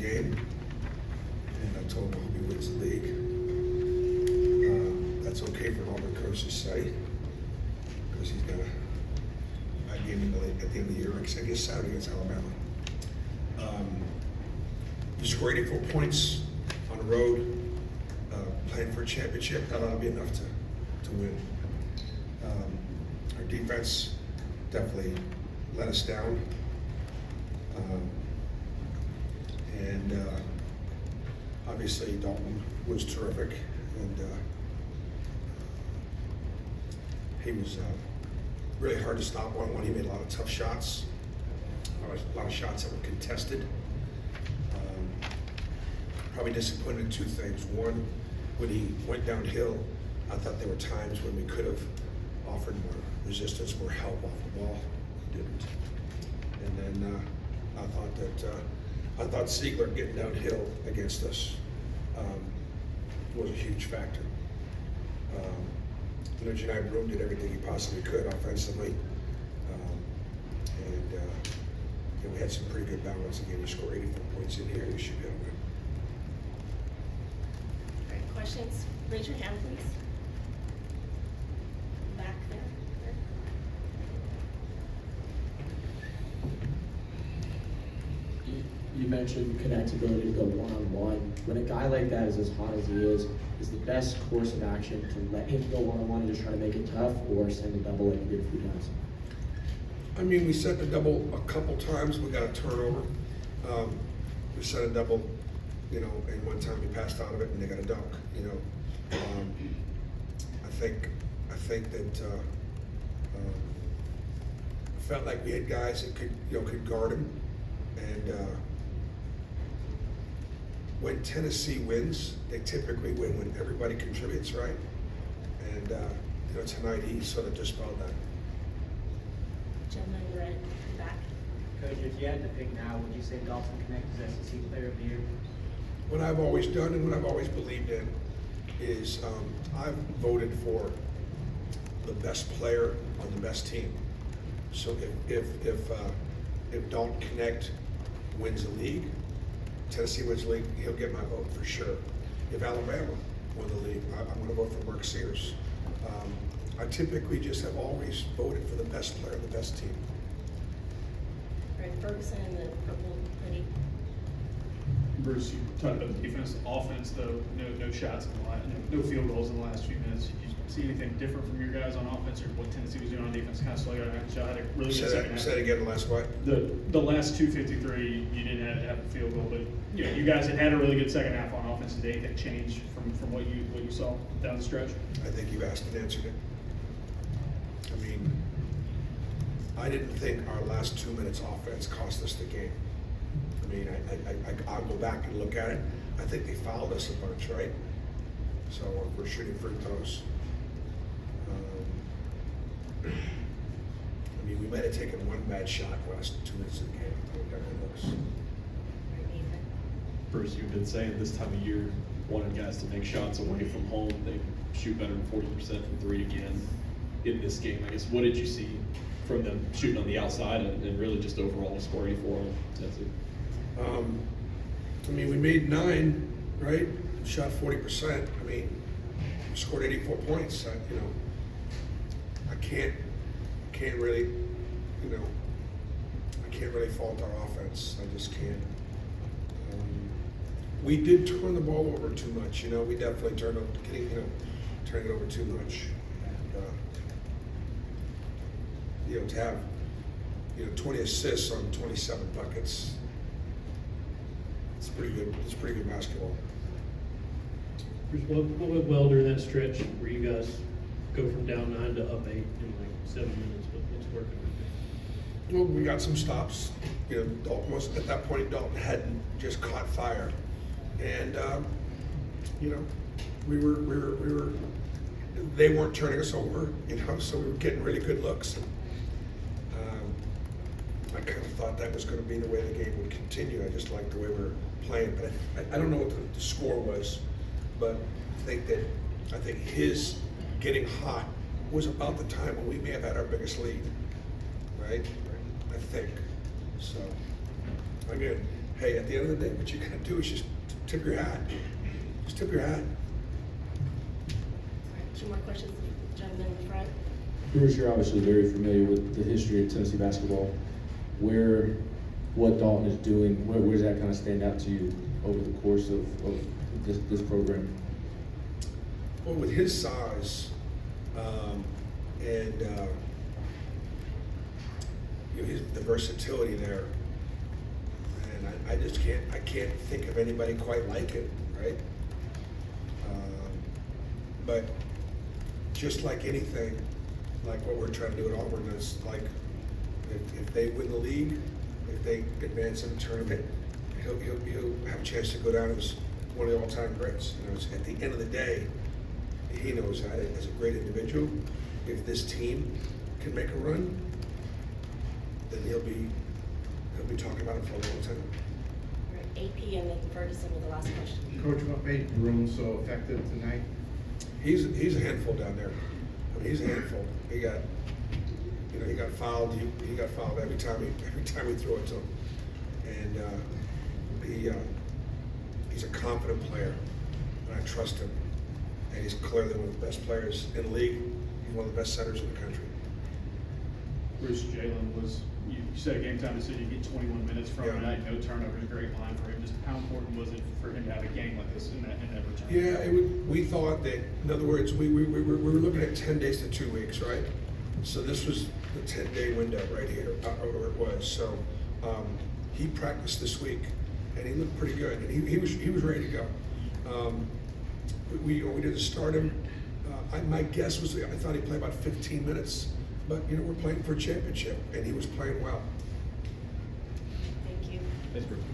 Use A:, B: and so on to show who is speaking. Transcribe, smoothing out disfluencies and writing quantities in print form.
A: game, and I told him I hope he wins the league. That's okay for Auburn coach to say, because he's got a game at the end of the year, like I guess Saturday against Alabama. You score 84 points on the road, playing for a championship. That ought to be enough to win. Our defense definitely let us down. And obviously Dalton was terrific, and he was really hard to stop on. He made a lot of tough shots, a lot of shots that were contested. Probably disappointed in two things. One, when he went downhill, I thought there were times when we could have offered more resistance, more help off the ball. We didn't. And then I thought Siegler getting downhill against us was a huge factor. Josiah Broom did everything he possibly could offensively, and we had some pretty good balance. Again, you score 84 points in here, you should be able to win.
B: All right, questions? Raise your hand, please. Back there.
C: You mentioned connectability to go one-on-one. When a guy like that is as hot as he is the best course of action to let him go one-on-one and just try to make it tough, or send a double like he did a few times?
A: I mean, we sent a double a couple times. We got a turnover. We sent a double, and one time we passed out of it and they got a dunk. I think that felt like we had guys that could guard him, and when Tennessee wins, they typically win when everybody contributes, right? And tonight he sort of dispelled that.
B: Gentlemen, you're at the back.
D: Coach, if you had to pick now, would you say Dalton Knecht is SEC Player of the Year?
A: What I've always done and what I've always believed in is I've voted for the best player on the best team. So if Dalton Knecht wins the league, Tennessee wins the league, he'll get my vote for sure. If Alabama won the league, I'm going to vote for Mark Sears. I typically just have always voted for the best player, the best team.
B: All right, Ferguson and the purple hoodie.
E: Bruce, you talked about the defense. Offense, though, no shots in the last, no field goals in the last few minutes. Did you see anything different from your guys on offense, or what Tennessee was doing on defense? Kind of slowed down. Y'all had a really good second half.
A: Say that again, the last what?
E: The last 253, you didn't have a field goal, but you guys had a really good second half on offense today. That changed from what you saw down the stretch.
A: I think you asked and answered it. I mean, I didn't think our last 2 minutes offense cost us the game. I mean, I'll go back and look at it. I think they fouled us a bunch, right? So we're shooting free throws. I mean, we might have taken one bad shot the last 2 minutes of the game. I think we got rid of those.
F: Bruce, you've been saying this time of year, wanting guys to make shots away from home. They shoot better than 40% from three again in this game. I guess, what did you see from them shooting on the outside and really just overall score 84 on Tennessee?
A: I mean, we made 9, right? Shot 40%. I mean, we scored 84 points. I can't really, I can't really fault our offense. I just can't. We did turn the ball over too much. We definitely turned it over too much. And, to have, 20 assists on 27 buckets, it's pretty good. It's pretty good basketball.
G: What went well during that stretch where you guys go from down 9 to up 8 in like 7 minutes? What's working?
A: Well, we got some stops. Dalton was at that point. Dalton hadn't just caught fire, and we were. They weren't turning us over, so we were getting really good looks. I kind of thought that was going to be the way the game would continue. I just liked the way we were playing, but I don't know what the score was, but I think his getting hot was about the time when we may have had our biggest lead, right? I think so. Again, hey, at the end of the day, what you gotta do is just tip your hat. Just tip your hat.
B: All right, 2 more questions, gentlemen in the front.
C: Bruce, you're obviously very familiar with the history of Tennessee basketball. What Dalton is doing, where does that kind of stand out to you over the course of this program?
A: Well, with his size, and the versatility there, and I just can't think of anybody quite like it, right? But just like anything, like what we're trying to do at Auburn, is like if they win the league, if they advance in the tournament, he'll have a chance to go down as one of the all-time greats. You know, it's, at the end of the day, he knows that as a great individual, if this team can make a run, then he'll be talking about it for a long time.
B: All right, AP and then Ferguson with the last question.
H: Coach, what made Broom so effective tonight?
A: He's a handful down there. I mean, he's a handful. He got fouled. He got fouled every time we threw it to him, and he's a confident player, and I trust him. And he's clearly one of the best players in the league. He's one of the best centers in the country.
E: Bruce, Jalen was, you said a game time decision, you get 21 minutes from
A: Yeah.
E: tonight, no turnovers, great line for him. Just how important was it for him to have a game like this in that return?
A: Yeah, we thought that, in other words, we were looking at 10 days to 2 weeks, right? So this was the 10-day window right here, or it was. So he practiced this week, and he looked pretty good, and he was ready to go. We didn't start him. My guess was I thought he played about 15 minutes, but we're playing for a championship, and he was playing well.
B: Thank you.
F: Thanks, Bruce.